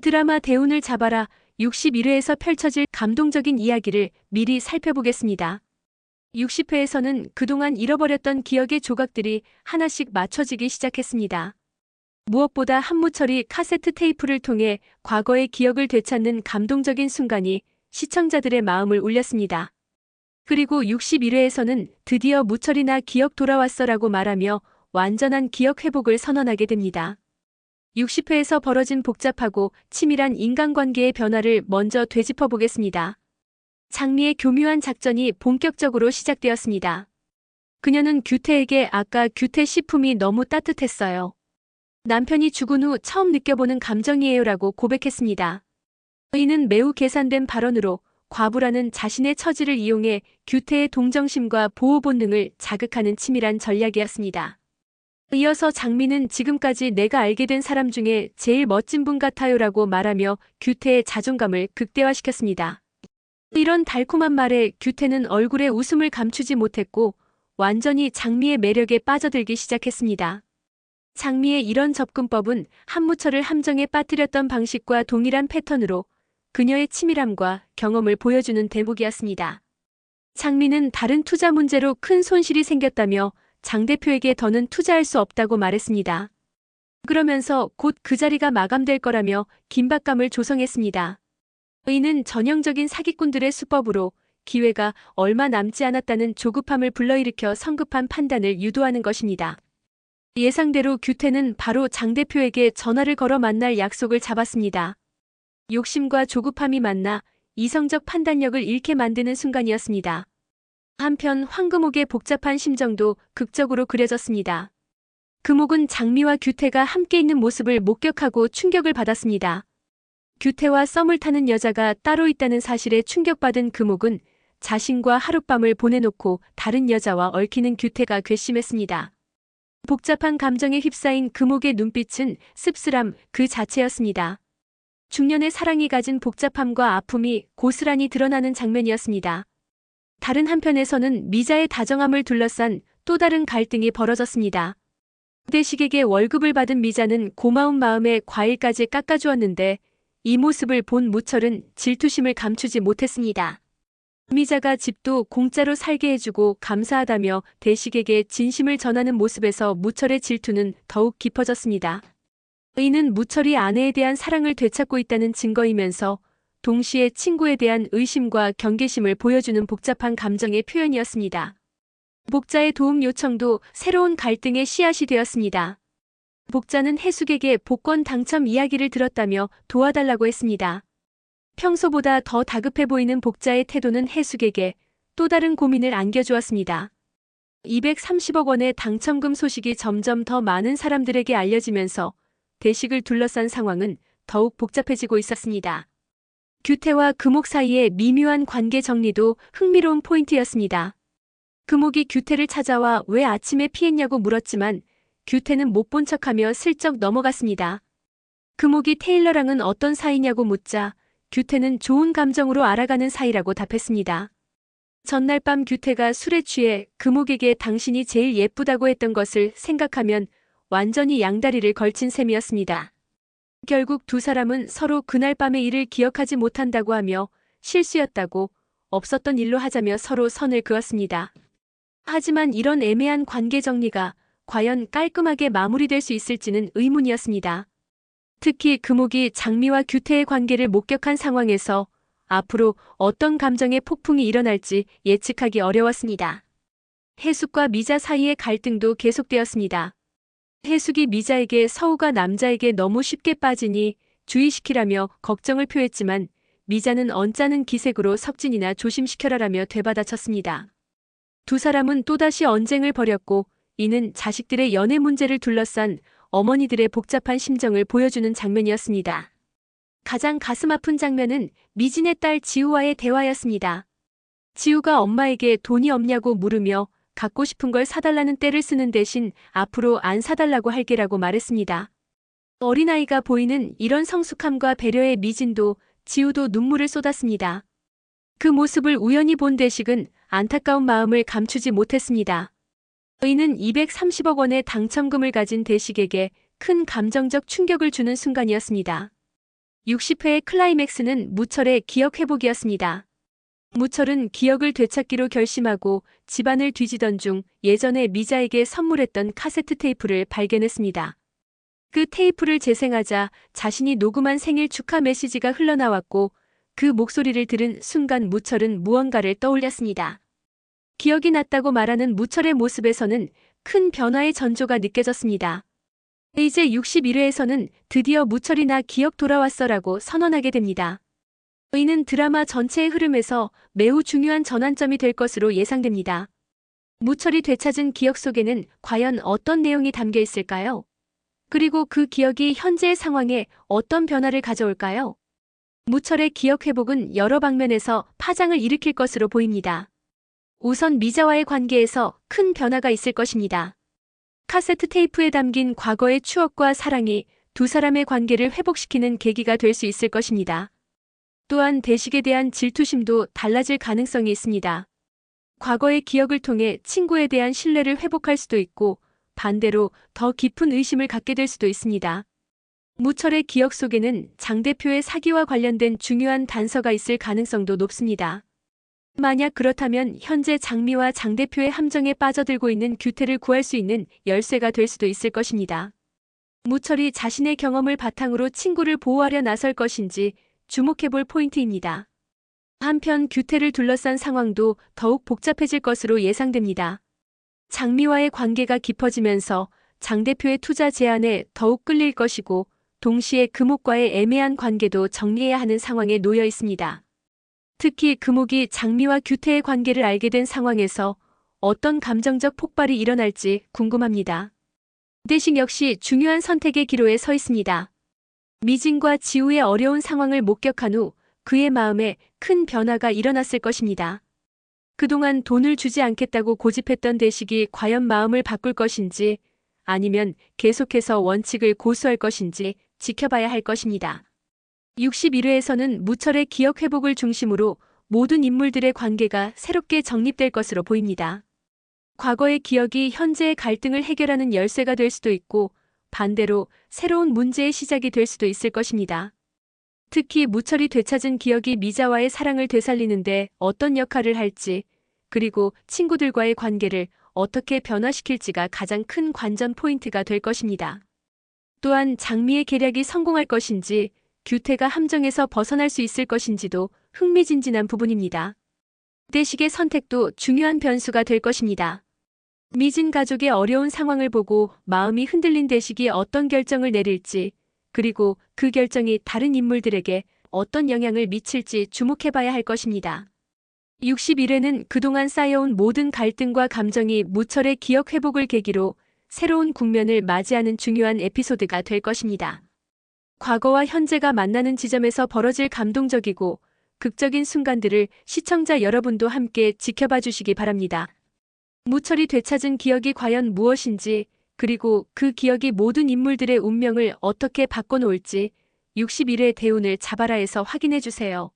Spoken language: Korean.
드라마 대운을 잡아라 61회에서 펼쳐질 감동적인 이야기를 미리 살펴보겠습니다. 60회에서는 그동안 잃어버렸던 기억의 조각들이 하나씩 맞춰지기 시작했습니다. 무엇보다 한무철이 카세트 테이프를 통해 과거의 기억을 되찾는 감동적인 순간이 시청자들의 마음을 울렸습니다. 그리고 61회에서는 드디어 무철이 나 기억 돌아왔어라고 말하며 완전한 기억 회복을 선언하게 됩니다. 60회에서 벌어진 복잡하고 치밀한 인간관계의 변화를 먼저 되짚어 보겠습니다. 장미의 교묘한 작전이 본격적으로 시작되었습니다. 그녀는 규태에게 아까 규태 식품이 너무 따뜻했어요. 남편이 죽은 후 처음 느껴보는 감정이에요라고 고백했습니다. 이는 매우 계산된 발언으로 과부라는 자신의 처지를 이용해 규태의 동정심과 보호 본능을 자극하는 치밀한 전략이었습니다. 이어서 장미는 지금까지 내가 알게 된 사람 중에 제일 멋진 분 같아요라고 말하며 규태의 자존감을 극대화시켰습니다. 이런 달콤한 말에 규태는 얼굴에 웃음을 감추지 못했고 완전히 장미의 매력에 빠져들기 시작했습니다. 장미의 이런 접근법은 한무철을 함정에 빠뜨렸던 방식과 동일한 패턴으로 그녀의 치밀함과 경험을 보여주는 대목이었습니다. 장미는 다른 투자 문제로 큰 손실이 생겼다며 장 대표에게 더는 투자할 수 없다고 말했습니다. 그러면서 곧 그 자리가 마감될 거라며 긴박감을 조성했습니다. 이는 전형적인 사기꾼들의 수법으로 기회가 얼마 남지 않았다는 조급함을 불러일으켜 성급한 판단을 유도하는 것입니다. 예상대로 규태는 바로 장 대표에게 전화를 걸어 만날 약속을 잡았습니다. 욕심과 조급함이 만나 이성적 판단력을 잃게 만드는 순간이었습니다. 한편 황금옥의 복잡한 심정도 극적으로 그려졌습니다. 금옥은 장미와 규태가 함께 있는 모습을 목격하고 충격을 받았습니다. 규태와 썸을 타는 여자가 따로 있다는 사실에 충격받은 금옥은 자신과 하룻밤을 보내놓고 다른 여자와 얽히는 규태가 괘씸했습니다. 복잡한 감정에 휩싸인 금옥의 눈빛은 씁쓸함 그 자체였습니다. 중년의 사랑이 가진 복잡함과 아픔이 고스란히 드러나는 장면이었습니다. 다른 한편에서는 미자의 다정함을 둘러싼 또 다른 갈등이 벌어졌습니다. 대식에게 월급을 받은 미자는 고마운 마음에 과일까지 깎아주었는데 이 모습을 본 무철은 질투심을 감추지 못했습니다. 미자가 집도 공짜로 살게 해주고 감사하다며 대식에게 진심을 전하는 모습에서 무철의 질투는 더욱 깊어졌습니다. 이는 무철이 아내에 대한 사랑을 되찾고 있다는 증거이면서 동시에 친구에 대한 의심과 경계심을 보여주는 복잡한 감정의 표현이었습니다. 복자의 도움 요청도 새로운 갈등의 씨앗이 되었습니다. 복자는 해숙에게 복권 당첨 이야기를 들었다며 도와달라고 했습니다. 평소보다 더 다급해 보이는 복자의 태도는 해숙에게 또 다른 고민을 안겨주었습니다. 230억 원의 당첨금 소식이 점점 더 많은 사람들에게 알려지면서 대식을 둘러싼 상황은 더욱 복잡해지고 있었습니다. 규태와 금옥 사이의 미묘한 관계 정리도 흥미로운 포인트였습니다. 금옥이 규태를 찾아와 왜 아침에 피했냐고 물었지만 규태는 못 본 척하며 슬쩍 넘어갔습니다. 금옥이 테일러랑은 어떤 사이냐고 묻자 규태는 좋은 감정으로 알아가는 사이라고 답했습니다. 전날 밤 규태가 술에 취해 금옥에게 당신이 제일 예쁘다고 했던 것을 생각하면 완전히 양다리를 걸친 셈이었습니다. 결국 두 사람은 서로 그날 밤의 일을 기억하지 못한다고 하며 실수였다고 없었던 일로 하자며 서로 선을 그었습니다. 하지만 이런 애매한 관계 정리가 과연 깔끔하게 마무리될 수 있을지는 의문이었습니다. 특히 금옥이 장미와 규태의 관계를 목격한 상황에서 앞으로 어떤 감정의 폭풍이 일어날지 예측하기 어려웠습니다. 해숙과 미자 사이의 갈등도 계속되었습니다. 해숙이 미자에게 서우가 남자에게 너무 쉽게 빠지니 주의시키라며 걱정을 표했지만 미자는 언짢은 기색으로 석진이나 조심시켜라라며 되받아쳤습니다. 두 사람은 또다시 언쟁을 벌였고 이는 자식들의 연애 문제를 둘러싼 어머니들의 복잡한 심정을 보여주는 장면이었습니다. 가장 가슴 아픈 장면은 미진의 딸 지우와의 대화였습니다. 지우가 엄마에게 돈이 없냐고 물으며 갖고 싶은 걸 사달라는 떼를 쓰는 대신 앞으로 안 사달라고 할게라고 말했습니다. 어린아이가 보이는 이런 성숙함과 배려의 미진도 지우도 눈물을 쏟았습니다. 그 모습을 우연히 본 대식은 안타까운 마음을 감추지 못했습니다. 이는 230억 원의 당첨금을 가진 대식에게 큰 감정적 충격을 주는 순간이었습니다. 60회의 클라이맥스는 무철의 기억 회복이었습니다. 무철은 기억을 되찾기로 결심하고 집안을 뒤지던 중 예전에 미자에게 선물했던 카세트 테이프를 발견했습니다. 그 테이프를 재생하자 자신이 녹음한 생일 축하 메시지가 흘러나왔고 그 목소리를 들은 순간 무철은 무언가를 떠올렸습니다. 기억이 났다고 말하는 무철의 모습에서는 큰 변화의 전조가 느껴졌습니다. 이제 61회에서는 드디어 무철이 나 기억 돌아왔어라고 선언하게 됩니다. 이는 드라마 전체의 흐름에서 매우 중요한 전환점이 될 것으로 예상됩니다. 무철이 되찾은 기억 속에는 과연 어떤 내용이 담겨 있을까요? 그리고 그 기억이 현재의 상황에 어떤 변화를 가져올까요? 무철의 기억 회복은 여러 방면에서 파장을 일으킬 것으로 보입니다. 우선 미자와의 관계에서 큰 변화가 있을 것입니다. 카세트 테이프에 담긴 과거의 추억과 사랑이 두 사람의 관계를 회복시키는 계기가 될 수 있을 것입니다. 또한 대식에 대한 질투심도 달라질 가능성이 있습니다. 과거의 기억을 통해 친구에 대한 신뢰를 회복할 수도 있고 반대로 더 깊은 의심을 갖게 될 수도 있습니다. 무철의 기억 속에는 장 대표의 사기와 관련된 중요한 단서가 있을 가능성도 높습니다. 만약 그렇다면 현재 장미와 장 대표의 함정에 빠져들고 있는 규태를 구할 수 있는 열쇠가 될 수도 있을 것입니다. 무철이 자신의 경험을 바탕으로 친구를 보호하려 나설 것인지 주목해볼 포인트입니다. 한편 규태를 둘러싼 상황도 더욱 복잡해질 것으로 예상됩니다. 장미와의 관계가 깊어지면서 장 대표의 투자 제안에 더욱 끌릴 것이고 동시에 금옥과의 애매한 관계도 정리해야 하는 상황에 놓여 있습니다. 특히 금옥이 장미와 규태의 관계를 알게 된 상황에서 어떤 감정적 폭발이 일어날지 궁금합니다. 대식 역시 중요한 선택의 기로에 서 있습니다. 미진과 지우의 어려운 상황을 목격한 후 그의 마음에 큰 변화가 일어났을 것입니다. 그동안 돈을 주지 않겠다고 고집했던 대식이 과연 마음을 바꿀 것인지 아니면 계속해서 원칙을 고수할 것인지 지켜봐야 할 것입니다. 61회에서는 무철의 기억 회복을 중심으로 모든 인물들의 관계가 새롭게 정립될 것으로 보입니다. 과거의 기억이 현재의 갈등을 해결하는 열쇠가 될 수도 있고 반대로 새로운 문제의 시작이 될 수도 있을 것입니다. 특히 무철이 되찾은 기억이 미자와의 사랑을 되살리는데 어떤 역할을 할지 그리고 친구들과의 관계를 어떻게 변화시킬지가 가장 큰 관전 포인트가 될 것입니다. 또한 장미의 계략이 성공할 것인지 규태가 함정에서 벗어날 수 있을 것인지도 흥미진진한 부분입니다. 대식의 선택도 중요한 변수가 될 것입니다. 미진 가족의 어려운 상황을 보고 마음이 흔들린 대식이 어떤 결정을 내릴지 그리고 그 결정이 다른 인물들에게 어떤 영향을 미칠지 주목해봐야 할 것입니다. 61회는 그동안 쌓여온 모든 갈등과 감정이 무철의 기억 회복을 계기로 새로운 국면을 맞이하는 중요한 에피소드가 될 것입니다. 과거와 현재가 만나는 지점에서 벌어질 감동적이고 극적인 순간들을 시청자 여러분도 함께 지켜봐 주시기 바랍니다. 무철이 되찾은 기억이 과연 무엇인지 그리고 그 기억이 모든 인물들의 운명을 어떻게 바꿔놓을지 61회 대운을 잡아라에서 확인해 주세요.